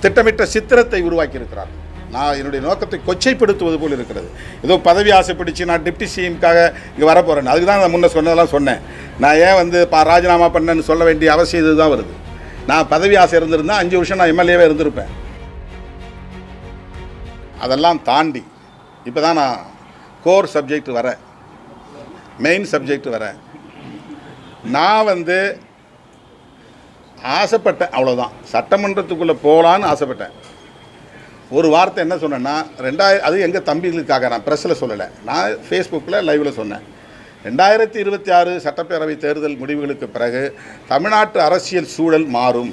திட்டமிட்ட சித்திரத்தை உருவாக்கி இருக்கிறார். நான் என்னுடைய நோக்கத்தை கொச்சைப்படுத்துவது போல் இருக்கிறது. ஏதோ பதவி ஆசைப்பிடிச்சு நான் டிப்டி சிஎம்காக இங்கே வரப்போகிறேன், அதுக்கு தான் நான் முன்ன சொன்னதெல்லாம் சொன்னேன். நான் ஏன் வந்து ராஜினாமா பண்ணேன்னு சொல்ல வேண்டிய அவசியம் இதுதான் வருது. நான் பதவி ஆசை இருந்திருந்தால் 5 வருஷம் நான் எம்எல்ஏவே இருந்திருப்பேன். அதெல்லாம் தாண்டி இப்போ தான் நான் கோர் சப்ஜெக்ட் வரேன், மெயின் சப்ஜெக்ட் வரேன். நான் வந்து ஆசைப்பட்டேன், அவ்வளோதான். சட்டமன்றத்துக்குள்ளே போகலான்னு ஆசைப்பட்டேன். ஒரு வார்த்தை என்ன சொன்னேன்னா, அது எங்கள் தம்பிகளுக்காக, நான் ப்ரெஸ்ஸில் சொல்லலை, நான் ஃபேஸ்புக்கில் லைவில் சொன்னேன். 2026 சட்டப்பேரவை தேர்தல் முடிவுகளுக்கு பிறகு தமிழ்நாட்டு அரசியல் சூழல் மாறும்.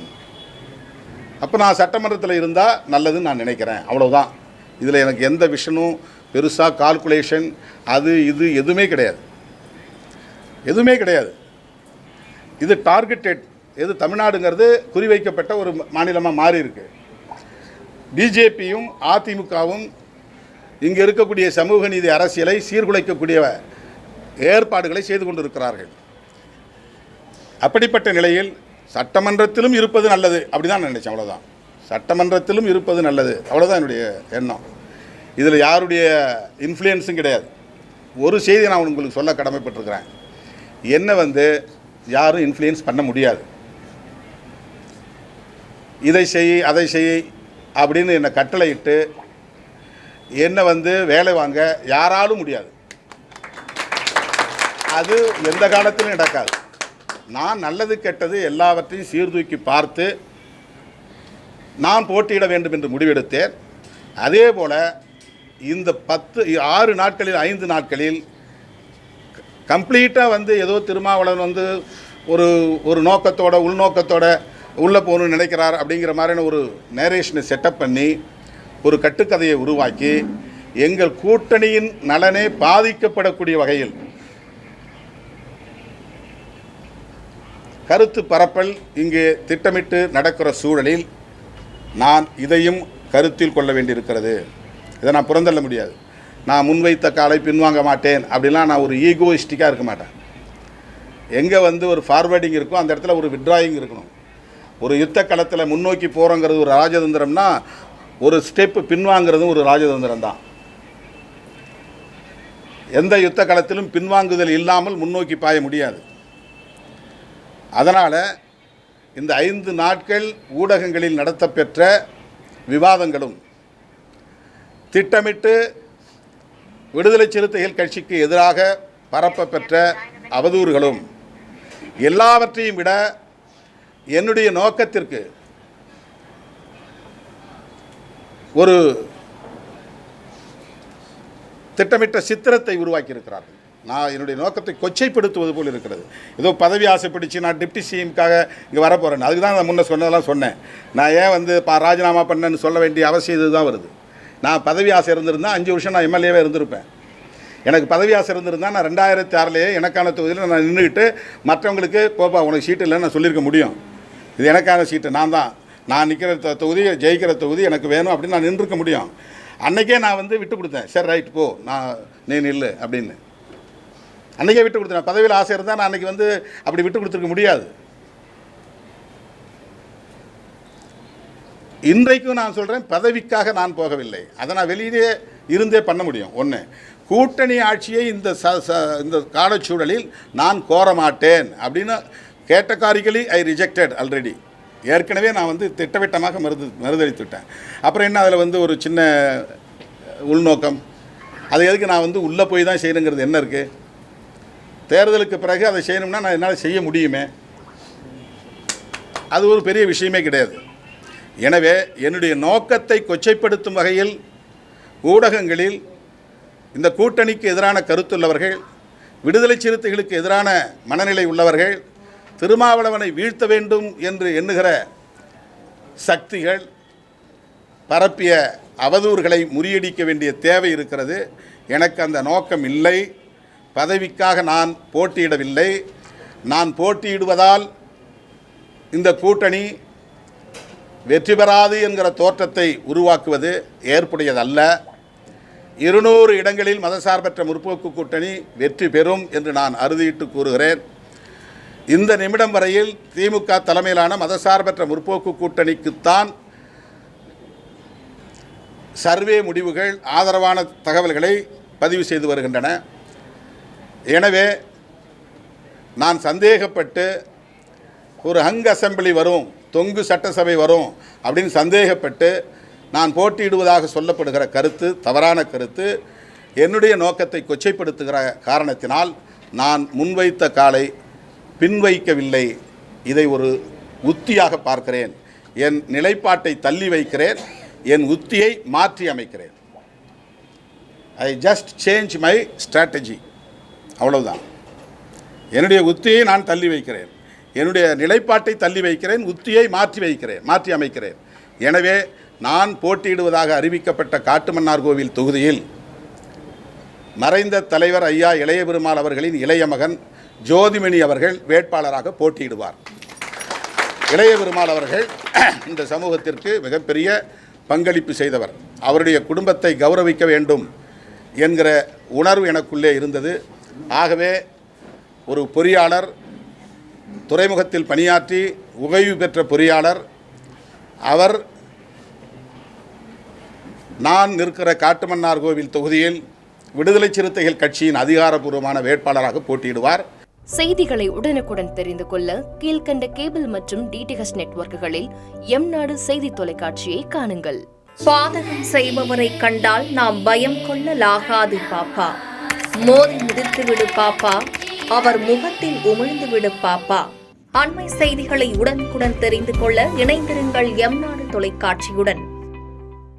அப்போ நான் சட்டமன்றத்தில் இருந்தால் நல்லதுன்னு நான் நினைக்கிறேன், அவ்வளோதான். இதில் எனக்கு எந்த விஷனும் பெருசாக கால்குலேஷன் அது இது எதுவுமே கிடையாது, எதுவுமே கிடையாது. இது டார்கெட்டட், எது தமிழ்நாடுங்கிறது குறிவைக்கப்பட்ட ஒரு மாநிலமாக மாறி இருக்கு. பிஜேபியும் அதிமுகவும் இங்கே இருக்கக்கூடிய சமூக நீதி அரசியலை சீர்குலைக்கக்கூடிய ஏற்பாடுகளை செய்து கொண்டிருக்கிறார்கள். அப்படிப்பட்ட நிலையில் சட்டமன்றத்திலும் இருப்பது நல்லது, அப்படி தான் நினைச்சேன், அவ்வளோதான். சட்டமன்றத்திலும் இருப்பது நல்லது, அவ்வளோதான் என்னுடைய எண்ணம். இதில் யாருடைய இன்ஃப்ளூயன்ஸும் கிடையாது. ஒரு செய்தி நான் உங்களுக்கு சொல்ல கடமைப்பட்டிருக்கிறேன், என்ன வந்து யாரும் இன்ஃப்ளூயன்ஸ் பண்ண முடியாது. இதை செய் அதை செய் அப்படின்னு என்னை கட்டளையிட்டு என்னை வந்து வேலை வாங்க யாராலும் முடியாது. அது எந்த காலத்திலும் நடக்காது. நான் நல்லது கெட்டது எல்லாவற்றையும் சீர்தூக்கி பார்த்து நான் போட்டியிட வேண்டும் என்று முடிவெடுத்தேன். அதே போல் இந்த 6 நாட்களில் 5 நாட்களில் கம்ப்ளீட்டாக வந்து ஏதோ திருமாவளவன் வந்து ஒரு நோக்கத்தோட உள்நோக்கத்தோட உள்ளே போகணும்னு நினைக்கிறார் அப்படிங்கிற மாதிரியான ஒரு நேரேஷனை செட்டப் பண்ணி ஒரு கட்டுக்கதையை உருவாக்கி எங்கள் கூட்டணியின் நலனே பாதிக்கப்படக்கூடிய வகையில் கருத்து பரப்பல் இங்கே திட்டமிட்டு நடக்கிற சூழலில் நான் இதையும் கருத்தில் கொள்ள வேண்டியிருக்கிறது. இதை நான் புறந்தள்ள முடியாது. நான் முன்வைத்த காலை பின்வாங்க மாட்டேன் அப்படிலாம் நான் ஒரு ஈகோயிஸ்டிக்காக இருக்க மாட்டேன். எங்கே வந்து ஒரு ஃபார்வேர்டிங் இருக்கும் அந்த இடத்துல ஒரு விட்ராயிங் இருக்கணும். ஒரு யுத்த களத்தில் முன்னோக்கி போகிறோங்கிறது ஒரு ராஜதந்திரம்னா ஒரு ஸ்டெப்பு பின்வாங்கிறதும் ஒரு ராஜதந்திரம் தான். எந்த யுத்த களத்திலும் பின்வாங்குதல் இல்லாமல் முன்னோக்கி பாய முடியாது. அதனால் இந்த 5 நாட்கள் ஊடகங்களில் நடத்தப்பெற்ற விவாதங்களும் திட்டமிட்டு விடுதலை சிறுத்தைகள் கட்சிக்கு எதிராக பரப்பப்பெற்ற அவதூறுகளும் எல்லாவற்றையும் விட என்னுடைய நோக்கத்திற்கு ஒரு திட்டமிட்ட சித்திரத்தை உருவாக்கி இருக்கிறார்கள். நான் என்னுடைய நோக்கத்தை கொச்சைப்படுத்துவது போல் இருக்கிறது. ஏதோ பதவி ஆசைப்பிடிச்சு நான் டிப்டி சிஎம்காக இங்கே வரப்போகிறேன், அதுக்கு தான் நான் முன்ன சொன்னதெல்லாம் சொன்னேன். நான் ஏன் வந்து ராஜினாமா பண்ணேன்னு சொல்ல வேண்டிய அவசியம் இதுதான் வருது. நான் பதவி ஆசை இருந்திருந்தால் 5 வருஷம் நான் எம்எல்ஏவே இருந்திருப்பேன். எனக்கு பதவி ஆசை இருந்திருந்தால் நான் 2006 எனக்கான தொகுதியில் நான் நின்றுக்கிட்டு மற்றவங்களுக்கு போப்பா உனக்கு சீட்டு இல்லைன்னு நான் சொல்லியிருக்க முடியும். இது எனக்கான சீட்டு, நான் நிற்கிற தொகுதி ஜெயிக்கிற தொகுதி எனக்கு வேணும் அப்படின்னு நான் நின்றுக்க முடியும். அன்றைக்கே நான் வந்து விட்டு கொடுத்தேன், சரி ரைட் போ நீ நில்லு அப்படின்னு அன்றைக்கே விட்டு கொடுத்தேன். பதவியில் ஆசை இருந்தால் நான் அன்றைக்கி வந்து அப்படி விட்டு கொடுத்துருக்க முடியாது. இன்றைக்கும் நான் சொல்கிறேன், பதவிக்காக நான் போகவில்லை, அதை நான் வெளியே இருந்தே பண்ண முடியும். ஒன்று, கூட்டணி ஆட்சியை இந்த காலச்சூழலில் நான் கோர மாட்டேன் அப்படின்னு கேட்டகாரிக்கலி ஐ ரிஜெக்டட் ஆல்ரெடி. ஏற்கனவே நான் வந்து திட்டவட்டமாக மறுதளித்துவிட்டேன். அப்புறம் என்ன அதில் வந்து ஒரு சின்ன உள்நோக்கம், அதை எதுக்கு நான் வந்து உள்ளே போய் தான் செய்யணுங்கிறது என்ன இருக்குது? தேர்தலுக்கு பிறகு அதை செய்யணும்னா நான் என்னால் செய்ய முடியுமே, அது ஒரு பெரிய விஷயமே கிடையாது. எனவே என்னுடைய நோக்கத்தை கொச்சைப்படுத்தும் வகையில் ஊடகங்களில் இந்த கூட்டணிக்கு எதிரான கருத்துள்ளவர்கள், விடுதலை சிறுத்தைகளுக்கு எதிரான மனநிலை உள்ளவர்கள், திருமாவளவனை வீழ்த்த வேண்டும் என்று எண்ணுகிற சக்திகள் பரப்பிய அவதூறுகளை முறியடிக்க வேண்டிய தேவை இருக்கிறது. எனக்கு அந்த நோக்கம் இல்லை. பதவிக்காக நான் போட்டியிடவில்லை. நான் போட்டியிடுவதால் இந்த கூட்டணி வெற்றி பெறாது என்கிற தோற்றத்தை உருவாக்குவது ஏற்புடையதல்ல. 200 இடங்களில் மதசார்பற்ற முற்போக்கு கூட்டணி வெற்றி பெறும் என்று நான் அறுதியிட்டு கூறுகிறேன். இந்த நிமிடம் வரையில் திமுக தலைமையிலான மதசார்பற்ற முற்போக்கு கூட்டணிக்குத்தான் சர்வே முடிவுகள் ஆதரவான தகவல்களை பதிவு செய்து வருகின்றன. எனவே நான் சந்தேகப்பட்டு ஒரு ஹங் அசெம்பிளி வரும், தொங்கு சட்டசபை வரும் அப்படின்னு சந்தேகப்பட்டு நான் போட்டியிடுவதாக சொல்லப்படுகிற கருத்து தவறான கருத்து. என்னுடைய நோக்கத்தை கொச்சைப்படுத்துகிற காரணத்தினால் நான் முன்வைத்த காலை பின்வைக்கவில்லை. இதை ஒரு உத்தியாக பார்க்கிறேன். என் நிலைப்பாட்டை தள்ளி வைக்கிறேன், என் உத்தியை மாற்றி அமைக்கிறேன். I just change my strategy, அவ்வளவுதான். என்னுடைய உத்தியை நான் தள்ளி வைக்கிறேன், என்னுடைய நிலைப்பாட்டை தள்ளி வைக்கிறேன், உத்தியை மாற்றி அமைக்கிறேன். எனவே நான் போட்டியிடுவதாக அறிவிக்கப்பட்ட காட்டுமன்னார்கோவில் தொகுதியில் மறைந்த தலைவர் ஐயா இளைய பெருமாள் அவர்களின் இளைய மகன் ஜோதிமணி அவர்கள் வேட்பாளராக போட்டியிடுவார். இளைய பெருமாள் அவர்கள் இந்த சமூகத்திற்கு மிகப்பெரிய பங்களிப்பு செய்தவர். அவருடைய குடும்பத்தை கௌரவிக்க வேண்டும் என்கிற உணர்வு எனக்குள்ளே இருந்தது. ஆகவே ஒரு பொறியாளர், துறைமுகத்தில் பணியாற்றி ஓய்வு பெற்ற பொறியாளர், அவர் நான் நிற்கிற காட்டுமன்னார்கோவில் தொகுதியில் விடுதலை சிறுத்தைகள் கட்சியின் அதிகாரப்பூர்வமான வேட்பாளராக போட்டியிடுவார். செய்திகளை உடனுக்குடன் தெரிந்து கொள்ள கீழ்கண்ட கேபிள் மற்றும் டிடிஎச் நெட்வொர்க்குகளில் எம் நாடு செய்தி தொலைக்காட்சியை காணுங்கள். பாதகம் செய்பவரை கண்டால் நாம் பயம் கொள்ளலாகாது பாப்பா. மோதி மிதித்து விடு பாப்பா, அவர் முகத்தில் உமிழ்ந்து விடு பாப்பா. அண்மை செய்திகளை உடனுக்குடன் தெரிந்து கொள்ள இணைந்திருங்கள் எம் நாடு தொலைக்காட்சியுடன்.